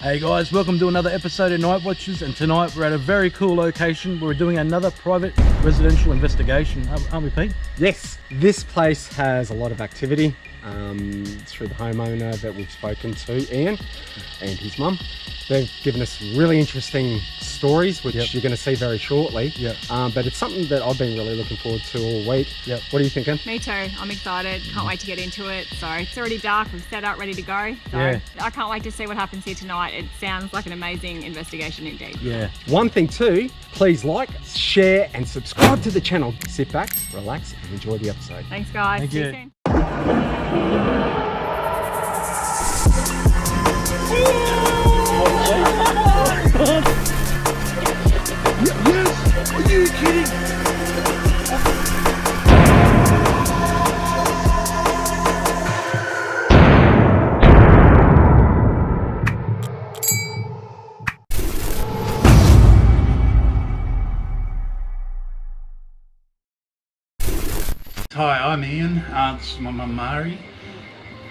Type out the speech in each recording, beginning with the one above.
Hey guys, welcome to another episode of Night Watchers, and tonight we're at a very cool location. We're doing another private residential investigation, aren't we, Pete? Yes, this place has a lot of activity through the homeowner that we've spoken to, Ian, and his mum. They've given us really interesting stories, which you're going to see very shortly. But it's something that I've been really looking forward to all week. What are you thinking? Me too. I'm excited. Can't wait to get into it. So it's already dark. We've set up, ready to go. So I can't wait to see what happens here tonight. It sounds like an amazing investigation indeed. One thing too, please like, share and subscribe to the channel. Sit back, relax and enjoy the episode. Thanks guys. Thank See you. you soon. Yes! Are you kidding? Hi, I'm Ian. This is my mum Mari.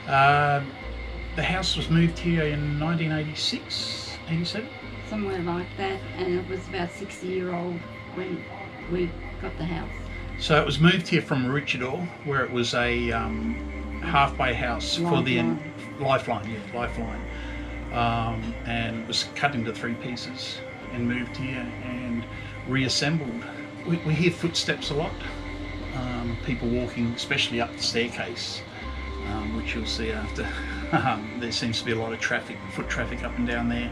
The house was moved here in 1986, 87. Somewhere like that, and it was about 60-year-old when we got the house. So it was moved here from Maroochydore, where it was a halfway house for the lifeline, and it was cut into 3 pieces and moved here and reassembled. We hear footsteps a lot, people walking, especially up the staircase, which you'll see after. There seems to be a lot of traffic, foot traffic up and down there.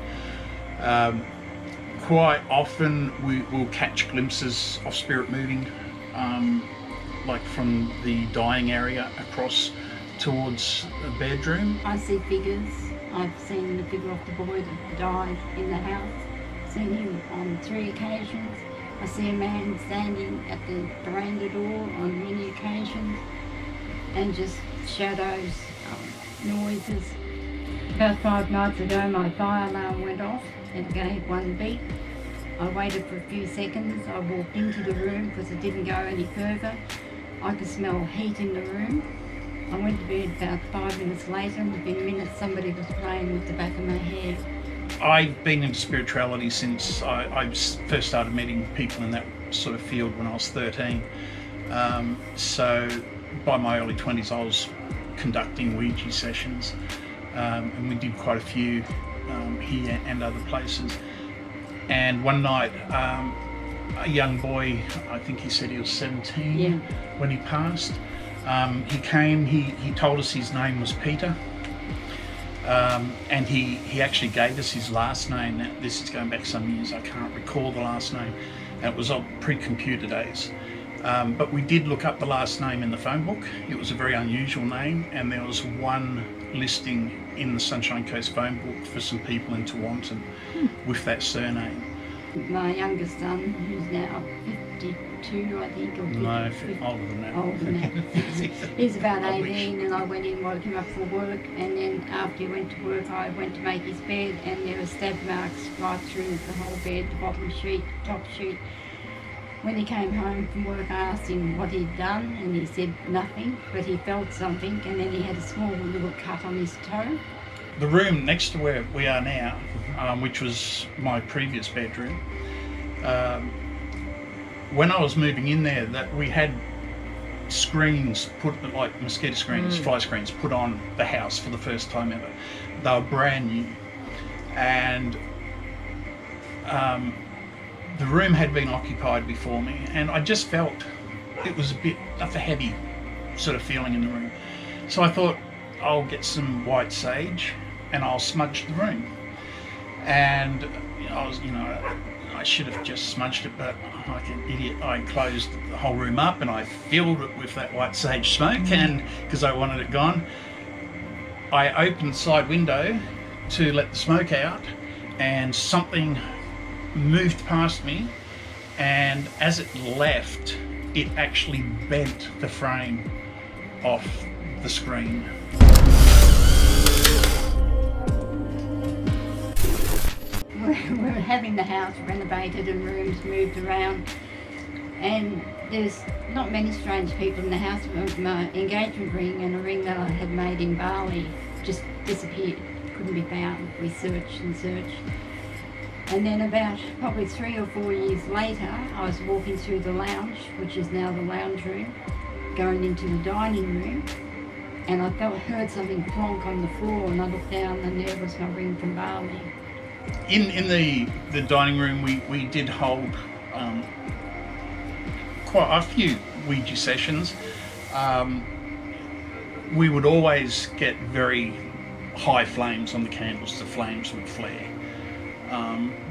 Quite often we'll catch glimpses of spirit moving, like from the dining area across towards the bedroom. I see figures. I've seen the figure of the boy that died in the house. Seen him on 3 occasions. I see a man standing at the veranda door on many occasions, and just shadows, noises. About 5 nights ago my fire alarm went off. It gave 1 beep. I waited for a few seconds. I walked into the room because it didn't go any further. I could smell heat in the room. I went to bed about 5 minutes later, and within minutes somebody was playing with the back of my hair. I've been into spirituality since I first started meeting people in that sort of field when I was 13. So by my early 20s I was conducting Ouija sessions, and we did quite a few here and other places. And one night a young boy, I think he said he was 17 when he passed, he came, he told us his name was Peter. And he actually gave us his last name. Now, this is going back some years, I can't recall the last name. It was of pre-computer days. But we did look up the last name in the phone book. It was a very unusual name, and there was one listing in the Sunshine Coast phone book for some people in Tewantin with that surname. My youngest son, who's now 52, I think, or No, older than that. Older than that. He's about 18, and I went in, woke him up for work, and then after he went to work I went to make his bed, and there were stab marks right through the whole bed, the bottom sheet, top sheet. When he came home from work I asked him what he'd done, and he said nothing, but he felt something, and then he had a small little cut on his toe. The room next to where we are now, which was my previous bedroom, when I was moving in there, that we had screens put, like mosquito screens, fly screens, put on the house for the first time ever. They were brand new, and the room had been occupied before me, and I just felt it was a bit of a heavy sort of feeling in the room. So I thought, I'll get some white sage and I'll smudge the room. And I should have just smudged it, but like an idiot, I closed the whole room up and I filled it with that white sage smoke, and because I wanted it gone, I opened the side window to let the smoke out, and something moved past me, and as it left, it actually bent the frame off the screen. We're having the house renovated and rooms moved around, and there's not many strange people in the house. My engagement ring and a ring that I had made in Bali just disappeared, couldn't be found. We searched and searched. And then about probably 3 or 4 years later, I was walking through the lounge, which is now the lounge room, going into the dining room, and I heard something plonk on the floor, and I looked down and there was my ring from Bali. In the dining room, we did hold quite a few Ouija sessions. We would always get very high flames on the candles. The flames would flare.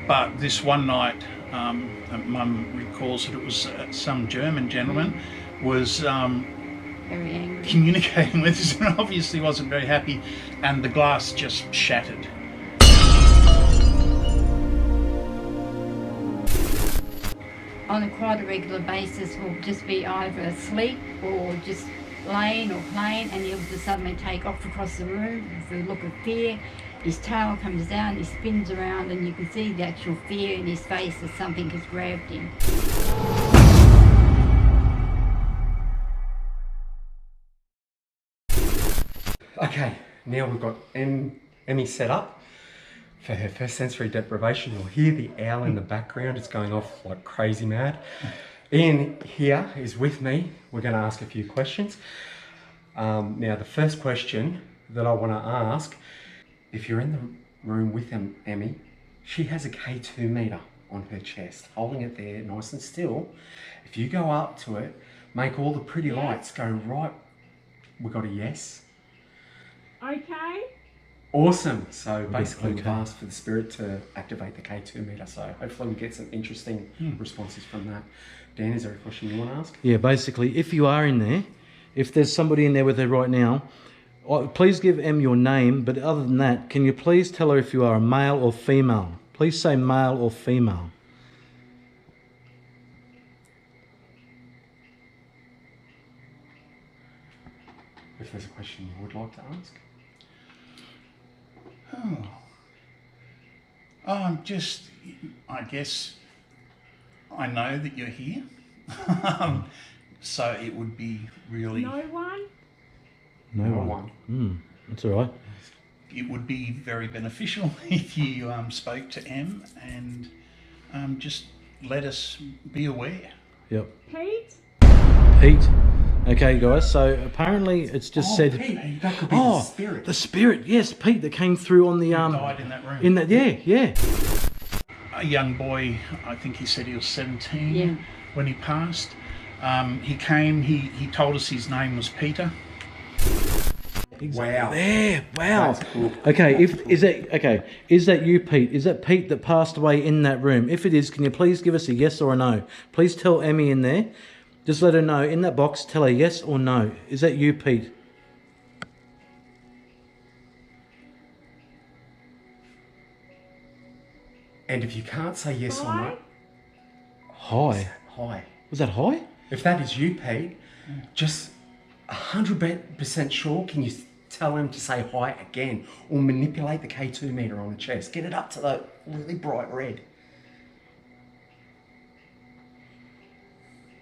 But this one night, Mum recalls that it was some German gentleman was Very angry. communicating with us and obviously wasn't very happy, and the glass just shattered. On a quite a regular basis, we'll just be either asleep or just laying or playing, and he'll just suddenly take off across the room with a look of fear. His tail comes down, he spins around, and you can see the actual fear in his face as something has grabbed him. Okay, now we've got Emmy set up for her first sensory deprivation. You'll hear the owl in the background. It's going off like crazy mad. Ian here is with me. We're going to ask a few questions. Now, the first question that I want to ask, if you're in the room with Emmy, she has a K2 meter on her chest, holding it there nice and still. If you go up to it, make all the pretty lights go right. We got a yes. Okay. Awesome. So basically we've Okay. asked for the spirit to activate the K2 meter. So hopefully we get some interesting responses from that. Dan, is there a question you want to ask? Yeah, basically, if you are in there, if there's somebody in there with her right now, please give Em your name, but other than that, can you please tell her if you are a male or female? Please say male or female. If there's a question you would like to ask. I guess I know that you're here. So it would be really, No one? No one. That's all right. it would be very beneficial if you spoke to Em and just let us be aware. Yep. Pete? Pete. Okay, guys. So apparently it's just said. Pete, that could be the spirit. The spirit. Yes, Pete that came through on the Died in that room. In that, yeah. A young boy, I think he said he was 17 Yeah. when he passed. He came, he told us his name was Peter. Wow. There. Wow. That's cool. Okay. Is that you, Pete? Is that Pete that passed away in that room? If it is, can you please give us a yes or a no? Please tell Emmy in there. Just let her know in that box. Tell her yes or no. Is that you, Pete? And if you can't say yes or no, Hi. hi. Was that hi? If that is you, Pete, just 100% sure, can you tell him to say hi again or manipulate the K2 meter on the chest? Get it up to the really bright red.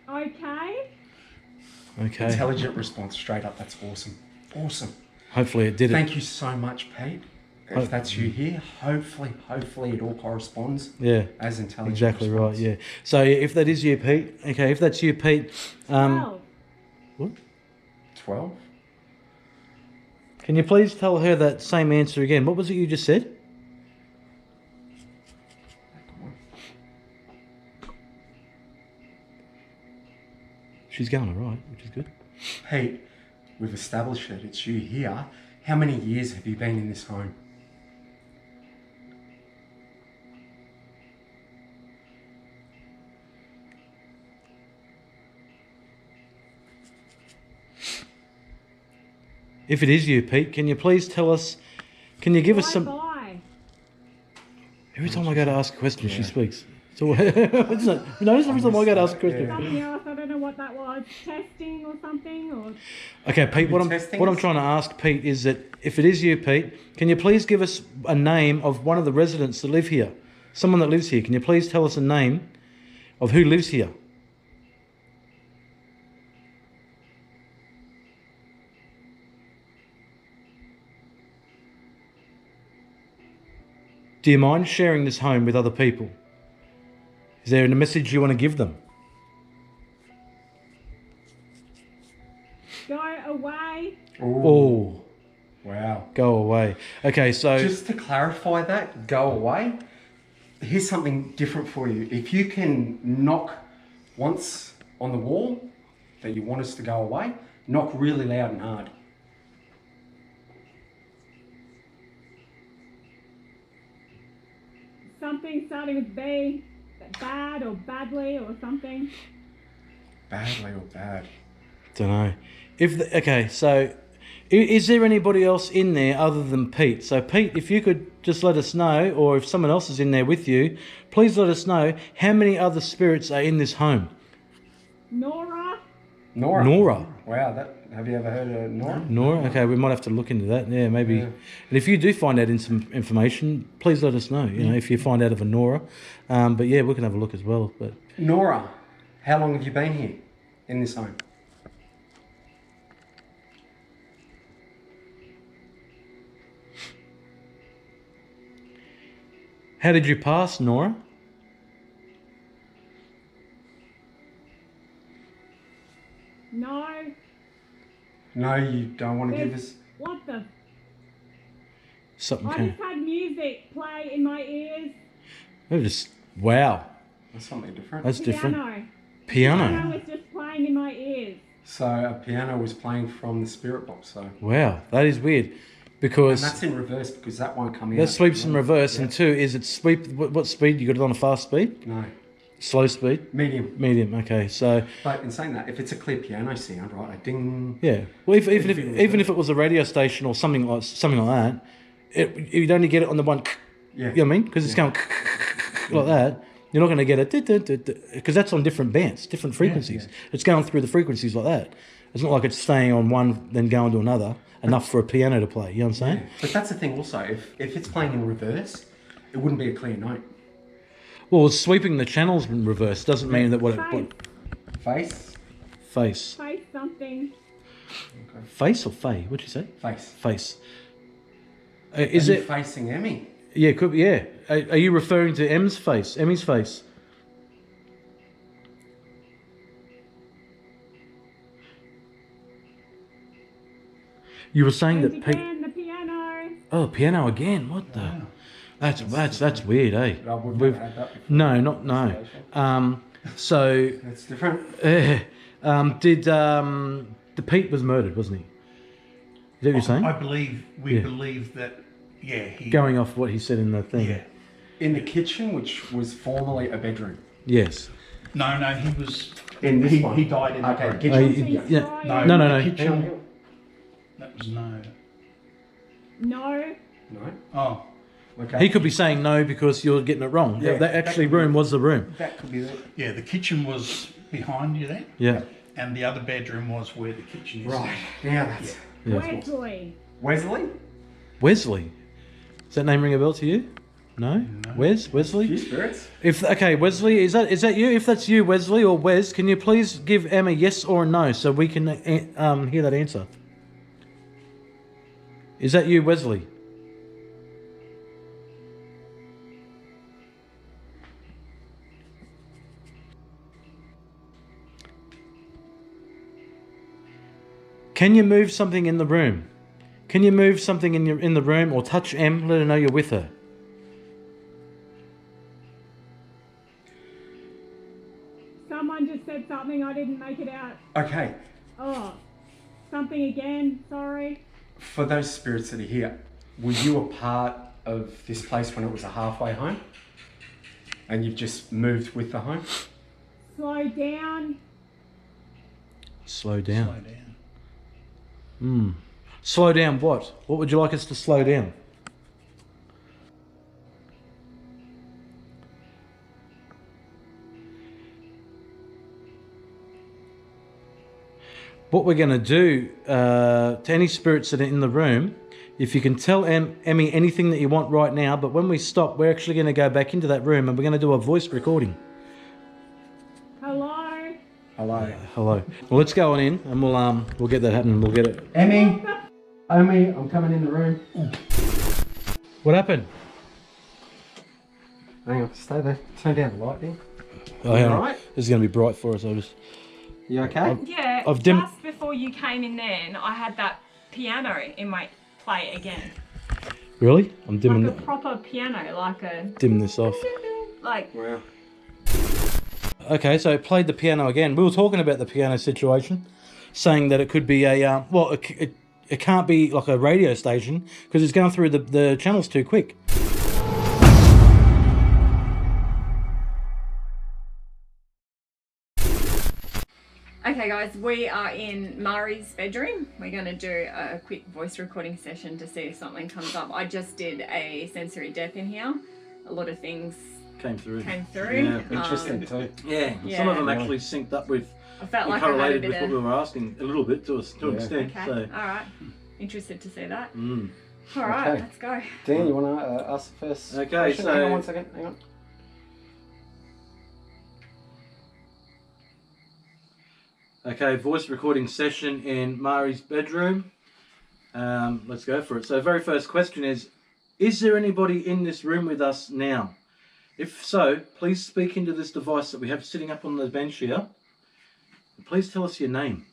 Okay. Okay. Intelligent response, straight up. That's awesome. Awesome. Hopefully it did it. Thank you so much, Pete. If that's you here, hopefully it all corresponds. Yeah. As intelligent. Exactly right. response. Yeah. So if that is you, Pete. Okay. If that's you, Pete. Well, What? 12. Can you please tell her that same answer again? What was it you just said? She's going all right, which is good. Pete, we've established it. It's you here. How many years have you been in this home? If it is you, Pete, can you please tell us? Can you give us some? bye. Every time I go to ask a question, she speaks. So it's not, you notice every time I go to ask a question. Something else, I don't know what that was. Testing or something? Or Okay, Pete. What I'm trying to ask, Pete, is that if it is you, Pete, can you please give us a name of one of the residents that live here? Someone that lives here. Can you please tell us a name of who lives here? Do you mind sharing this home with other people? Is there a message you want to give them? Go away. Oh, Wow. go away. Okay, so Just to clarify that, go away. Here's something different for you. If you can knock once on the wall that you want us to go away, knock really loud and hard. Something starting with B. Bad or badly or something. Badly or bad. don't know. Okay, so is there anybody else in there other than Pete? So Pete, if you could just let us know, or if someone else is in there with you, please let us know how many other spirits are in this home. Nora. Nora. Wow, have you ever heard of Nora? Nora? Okay, we might have to look into that. Yeah, maybe. Yeah. And if you do find out some information, please let us know, you know, if you find out of a Nora. But yeah, we can have a look as well. But Nora, how long have you been here in this home? how did you pass, Nora? No. No, you don't want to give us... What the? Something I came. just had music play in my ears. Wow, That's something different. that's different. Piano. Piano. Piano was just playing in my ears. So a piano was playing from the spirit box, so... Wow, that is weird. And Because that's in reverse because that won't come in. that sweeps in reverse, and two, is it sweep? What speed? You got it on a fast speed? No, Slow speed? medium. Medium, okay. So, But in saying that, if it's a clear piano sound, right, a ding... yeah. Well, even if it was a radio station or something like that, you'd only get it on the one, Yeah. you know what I mean? Because it's going like that. You're not going to get it, because that's on different bands, different frequencies. It's going through the frequencies like that. It's not like it's staying on one, then going to another, enough for a piano to play. You know what I'm saying? Yeah. But that's the thing also, if it's playing in reverse, it wouldn't be a clear note. Well, sweeping the channels in reverse doesn't mean that Face? face. Face something. Face or fey? What'd you say? Face. Face. Is Is it? facing Emmy? Yeah, could be, yeah. Are you referring to Emmy's face? You were saying And that Pete. again, the piano. Oh, piano again. What the? That's weird, eh? I wouldn't have had that before. No. So That's different. did the Pete was murdered, wasn't he? Is that what you're saying? I believe we Yeah. believe that. Yeah, he. Going off what he said in the thing. Yeah. In the kitchen, which was formerly a bedroom. Yes. No, he was. In this he, one? he died in the Okay, room. kitchen. Yeah. No, No. the kitchen. That was no. No. No? Oh, Okay. He could be saying no because you're getting it wrong. Yeah, that actually room was the room. That could be it. yeah. The kitchen was behind you there, Yeah. and the other bedroom was where the kitchen is. Right. Now that's... Yeah. Wesley. Wesley? Wesley. Does that name ring a bell to you? No? Wesley? Few spirits. Wesley, is that you? If that's you, Wesley or Wes, can you please give Emma yes or no so we can hear that answer? Is that you, Wesley? Can you move something in the room? Can you move something in the room or touch Em? Let her know you're with her. Someone just said something, I didn't make it out. Okay. Oh, something again, sorry. For those spirits that are here, were you a part of this place when it was a halfway home? And you've just moved with the home? Slow down. Slow down. Slow down. Slow down what? What would you like us to slow down? What we're going to do to any spirits that are in the room, if you can tell Emmy anything that you want right now, but when we stop, we're actually going to go back into that room and we're going to do a voice recording. Hello. Hello. Hello. Well, let's go on in and we'll get that happening. We'll get it. Emmy, I'm coming in the room. What happened? Hang on, stay there. Turn down the light there. Oh, hang on. Alright. This is going to be bright for us. I'll just... You okay? Yeah, I've dimmed- just before you came in there, and I had that piano in my play again. Really? I'm dimming, Like a proper piano, like a... dimming this off. Like... Wow. Okay, so it played the piano again. We were talking about the piano situation, saying that it could be a... it can't be like a radio station because it's going through the channels too quick. Okay guys, we are in Mari's bedroom. We're going to do a quick voice recording session to see if something comes up. I just did a sensory dep in here. A lot of things Came through. Yeah, interesting too. Yeah, Yeah. some of them actually synced up with... I felt like I had a correlated bit with what we of... were asking a little bit to an Yeah. extent. Okay, So, alright. Interested to see that. mm. Alright, Okay. let's go. Dan, you want to ask the first Okay, question? so- Hang on 1 second, hang on. Okay, voice recording session in Mari's bedroom. Let's go for it. So, very first question is there anybody in this room with us now? If so, please speak into this device that we have sitting up on the bench here. Please tell us your name.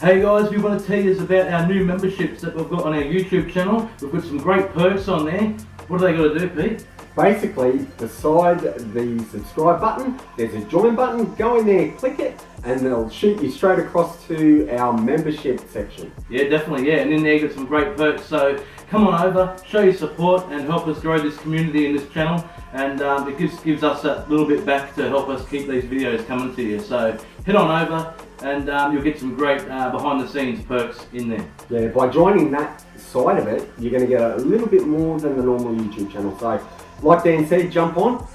Hey guys, we want to tell you about our new memberships that we've got on our YouTube channel. We've got some great perks on there. What do they got to do, Pete? Basically, beside the subscribe button, there's a join button. Go in there, click it, and they'll shoot you straight across to our membership section. Yeah, definitely, yeah. And in there you got some great perks. So come on over, show your support and help us grow this community and this channel. And it just gives us that little bit back to help us keep these videos coming to you. So head on over and you'll get some great behind the scenes perks in there. Yeah, by joining that side of it, you're going to get a little bit more than the normal YouTube channel. So, like Dan said, jump on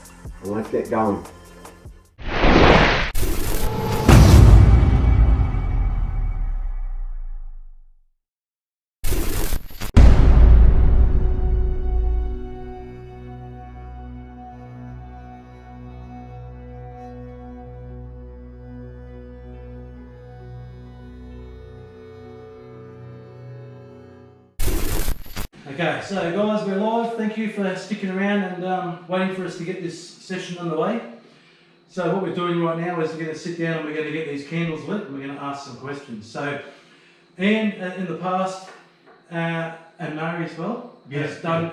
and let's get going. Okay, so guys, we're live. Thank you for sticking around and waiting for us to get this session underway. So what we're doing right now is we're going to sit down and we're going to get these candles lit and we're going to ask some questions. So Ian, in the past, and Mary as well, has done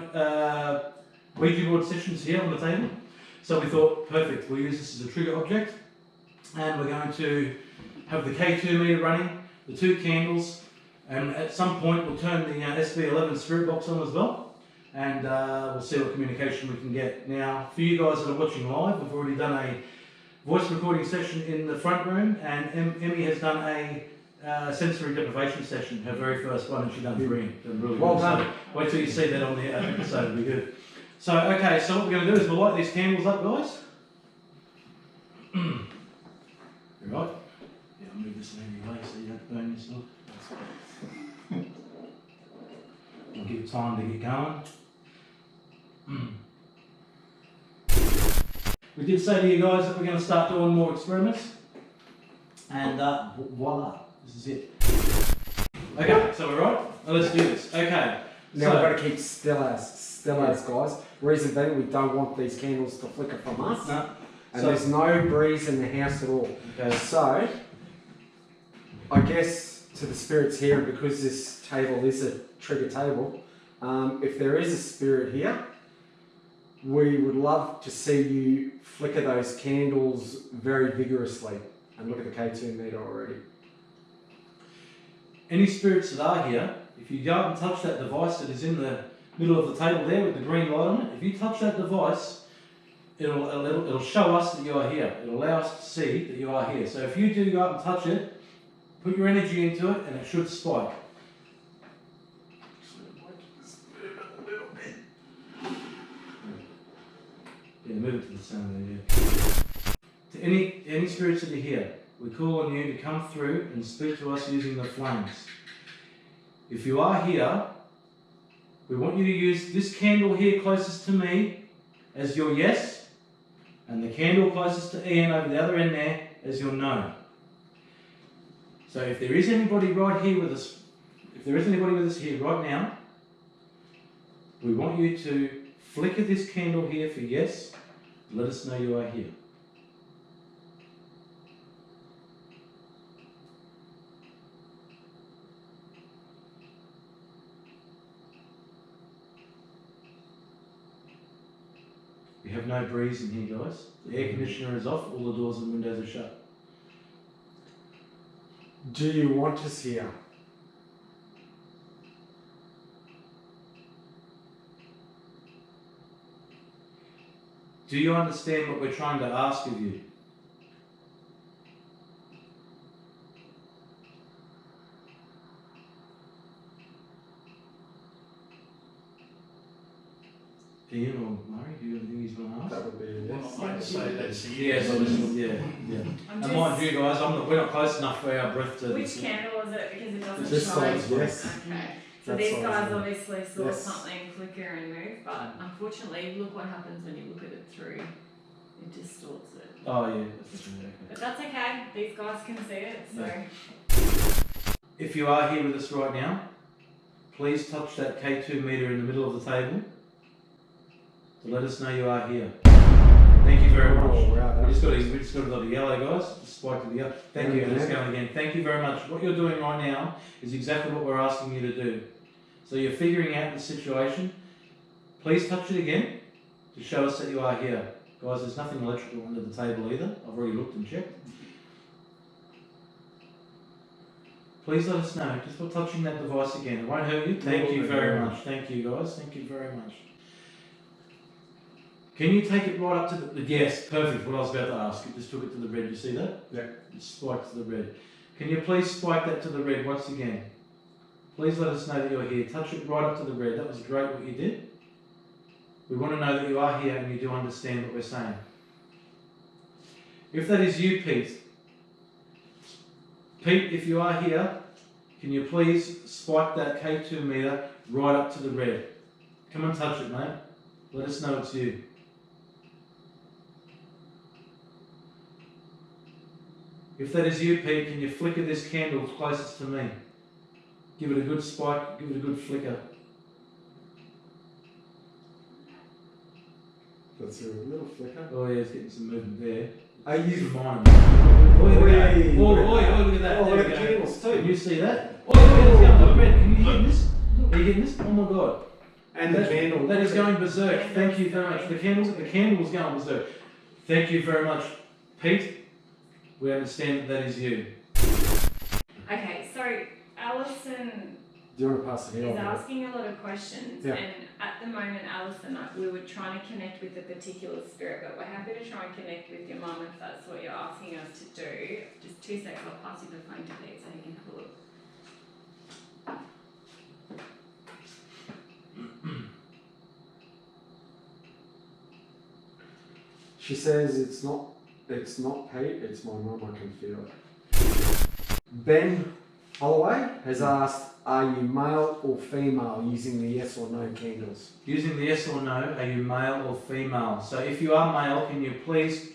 Ouija board sessions here on the table. So we thought, perfect, we'll use this as a trigger object. And we're going to have the K2 meter running, the 2 candles, and at some point we'll turn the SB11 spirit box on as well, and we'll see what communication we can get. Now, for you guys that are watching live, we've already done a voice recording session in the front room, and Emmy has done a sensory deprivation session, her very first one, and she's done 3. Done really Well good. done. So wait till you see that on the episode, it'll be good. So, okay, so what we're going to do is we'll light these candles up, guys. Right? Yeah, I'll move this anyway so you don't burn yourself. I'll give you time to get going. We did say to you guys that we're going to start doing more experiments, and voila, this is it. Okay, so we're right. Well, let's do this. Okay. Now so, we've got to keep still as guys. Reason being, we don't want these candles to flicker from us. No. And So- there's no breeze in the house at all. Okay. So, I guess to the spirits here, and because this table is a trigger table, if there is a spirit here, we would love to see you flicker those candles very vigorously. And look at the K2 meter already. Any spirits that are here, if you go up and touch that device that is in the middle of the table there with the green light on it, if you touch that device, it'll show us that you are here. It'll allow us to see that you are here. So if you do go up and touch it, put your energy into it and it should spike. Yeah, move it to the center there, yeah. To any spirits that are here, we call on you to come through and speak to us using the flames. If you are here, we want you to use this candle here closest to me as your yes, and the candle closest to Ian over the other end there as your no. So if there is anybody right here with us, if there is anybody with us here right now, we want you to flicker this candle here for yes, let us know you are here. We have no breeze in here, guys. The air conditioner is off, all the doors and windows are shut. Do you want us here? Do you understand what we're trying to ask of you? Ian or Murray, do you have anything you want to ask? That would be a yes. Well, I'd say that's a Yeah, yes. so yeah. I'm And mind you guys, we're not close enough for our breath to... Which candle is it? Because it doesn't This show. side's yes. Okay. So That these side's guys no. obviously saw Yes. something flicker and move, but unfortunately, look what happens when you look at it through. It distorts it. Oh yeah, that's okay. But that's okay. These guys can see it, so. Yeah. If you are here with us right now, please touch that K2 meter in the middle of the table to let us know you are here. Thank you very much. Oh, wow, We just got a lot of yellow, guys. Just spike to the yellow. Thank you. And it's going again. Thank you very much. What you're doing right now is exactly what we're asking you to do. So you're figuring out the situation. Please touch it again to show us that you are here. Guys, there's nothing electrical under the table either. I've already looked and checked. Please let us know, just for touching that device again. It won't hurt you. Thank you very much. Thank you guys. Thank you very much. Can you take it right up to the... Yes, perfect. What I was about to ask. You just took it to the red. You see that? Yeah. It spiked to the red. Can you please spike that to the red once again? Please let us know that you're here. Touch it right up to the red. That was great what you did. We want to know that you are here and you do understand what we're saying. If that is you, Pete, if you are here, can you please spike that K2 meter right up to the red? Come and touch it, mate. Let us know it's you. If that is you, Pete, can you flicker this candle closest to me? Give it a good spike, give it a good flicker. That's a little flicker. Oh yeah, it's getting some movement there. Are you... Some mine. Oh, look at that. Oi. Look at that. Oh, There look we at the go. candles too. Can you see that? Oh, it's going to the red. Can you hear this? Are you getting this? Oh my god. And the candle. That is going berserk. Thank you very much. The candle's going berserk. Thank you very much, Pete. We understand that is you. Okay, so Alison Do you want to pass it here? is asking a lot of questions, Yeah. and at the moment, Alison, we were trying to connect with a particular spirit, but we're happy to try and connect with your mum if that's what you're asking us to do. Just 2 seconds, I'll pass you the phone to Pete so he can have a look. She says it's not Pete, it's my mum, I can feel it. Ben Holloway has asked, are you male or female using the yes or no candles? Using the yes or no, are you male or female? So if you are male, can you please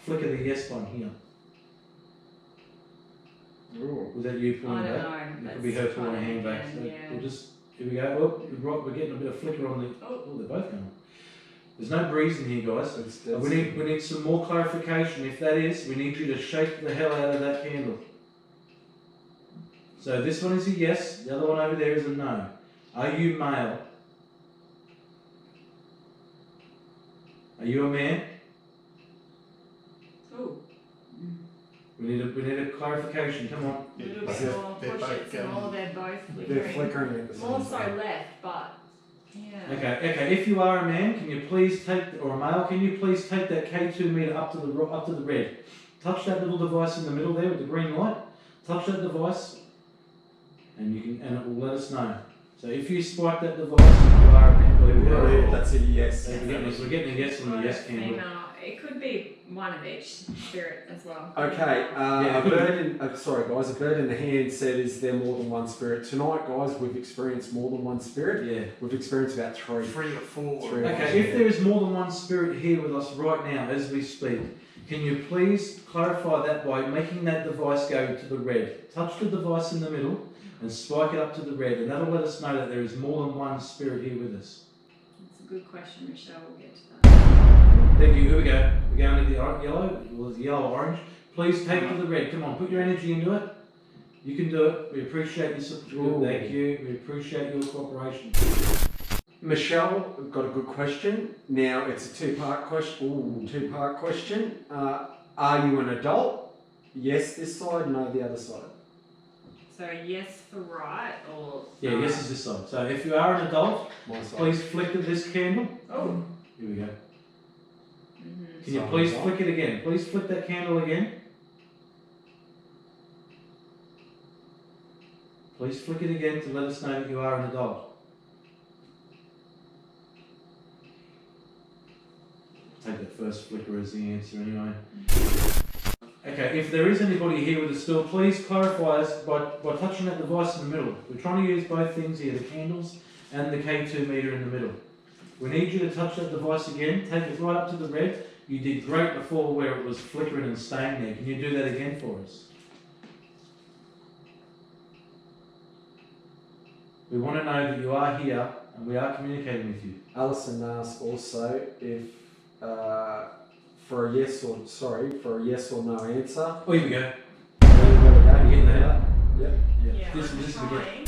flicker the yes one here? Ooh. Was that you pulling I don't back? know. It could be her pulling her hand back. So Yeah. we'll just, here we go. Oh, we're getting a bit of flicker on the... Oh, they're both going. There's no breeze in here, guys. We need some more clarification. If that is, we need you to shake the hell out of that candle. So this one is a yes, the other one over there is a no. Are you male? Are you a man? Ooh. We need a clarification. Come on. A little bit more They're push both it some more, they're both flickering. They're flickering at the same More so time. left, but yeah. Okay. If you are a man, can you please take, or a male, can you please take that K2 meter up to the red? Touch that little device in the middle there with the green light. Touch that device, and it will let us know. So if you spike that device, you are a man. Believe it or not. That's a yes. We're getting a yes on the yes candle. Female. It could be one of each spirit as well. Okay, Yeah, a bird in, sorry guys, a bird in the hand said, is there more than one spirit? Tonight, guys, we've experienced more than one spirit. Yeah. We've experienced about three. 3 or 4. Three. Okay, if there is more than one spirit here with us right now as we speak, can you please clarify that by making that device go to the red? Touch the device in the middle and spike it up to the red, and that'll let us know that there is more than one spirit here with us. That's a good question, Michelle. We'll get to that. Thank you. Here we go. We're going to the yellow, well, the yellow orange. Please take to the red. Come on, put your energy into it. You can do it. We appreciate your support. Thank you. We appreciate your cooperation. Michelle, we've got a good question. Now, it's a two-part question. Are you an adult? Yes, this side, no, the other side. So yes for right or Yeah, yes is this side. So if you are an adult, My side. please flicker this candle. Oh. Here we go. Mm-hmm. Can you please flick it again? Please flick that candle again. Please flick it again to let us know that you are an adult. Take that first flicker as the answer anyway. Okay, if there is anybody here with us still, please clarify us by touching that device in the middle. We're trying to use both things here, the candles and the K2 meter in the middle. We need you to touch that device again, take it right up to the red. You did great before where it was flickering and staying there. Can you do that again for us? We want to know that you are here and we are communicating with you. Alison asked also if for a yes or no answer. Oh, here we go. There we go. You getting that out? Yep. Yeah, This I'm is again. trying.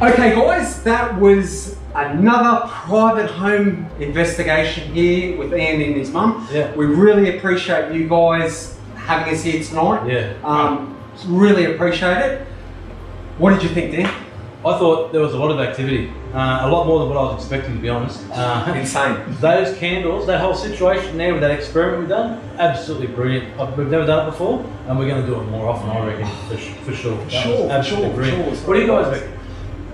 Okay guys, that was another private home investigation here with Ian and his mum. Yeah. We really appreciate you guys having us here tonight. Yeah. Really appreciate it. What did you think, Dan? I thought there was a lot of activity. A lot more than what I was expecting, to be honest. Insane. Those candles, that whole situation there with that experiment we've done, absolutely brilliant. We've never done it before, and we're going to do it more often, I reckon, for sure. That was absolutely brilliant. What do you guys think?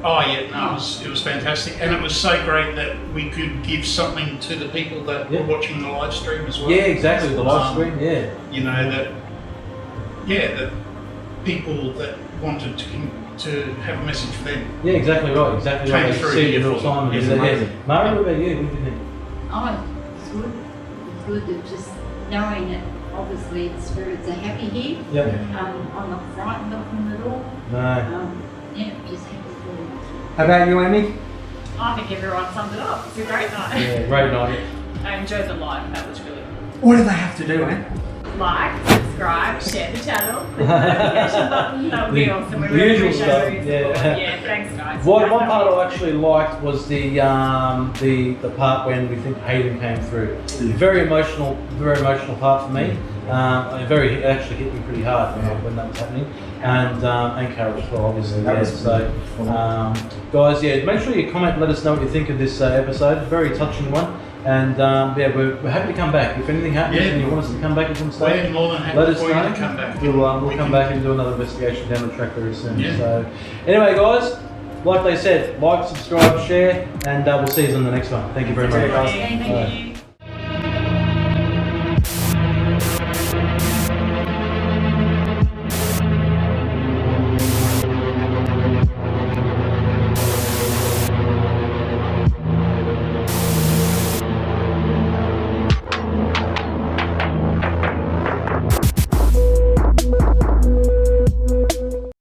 Oh yeah, no, it was fantastic, and it was so great that we could give something to the people that were watching the live stream as well. Yeah, exactly, the live stream, yeah. You know that people that wanted to have a message for them. Yeah, exactly right, exactly right. Came They through see here it all the for them. time. It's Yeah. amazing. Mary, what about you? What do you think? Oh, it's good. It's good that just knowing that obviously the spirits are happy here. Yep. I'm not frightened of them at all. No. Yeah, just happy for them. How about you, Amy? I think everyone summed it up. It's a great night. Yeah, great night. I enjoyed the live. That was really good. What do they have to do, eh? Like, subscribe, share the channel, click the notification button. That would be awesome. We the really usual appreciate stuff, your yeah. support. Yeah, thanks guys. One part I actually liked was the part when we think Hayden came through. Very emotional part for me. It actually hit me pretty hard when that was happening, and Carol as well, obviously. That Yeah. was So, guys, yeah, make sure you comment and let us know what you think of this episode. Very touching one, and yeah, we're happy to come back. If anything happens and you want us to come back at some stage, We're more than happy let us for you know. to come back. We'll We come can- back and do another investigation down the track very soon. Yeah. So, anyway, guys, like they said, like, subscribe, share, and we'll see you on the next one. Thank you very much. guys. Thank Bye. you.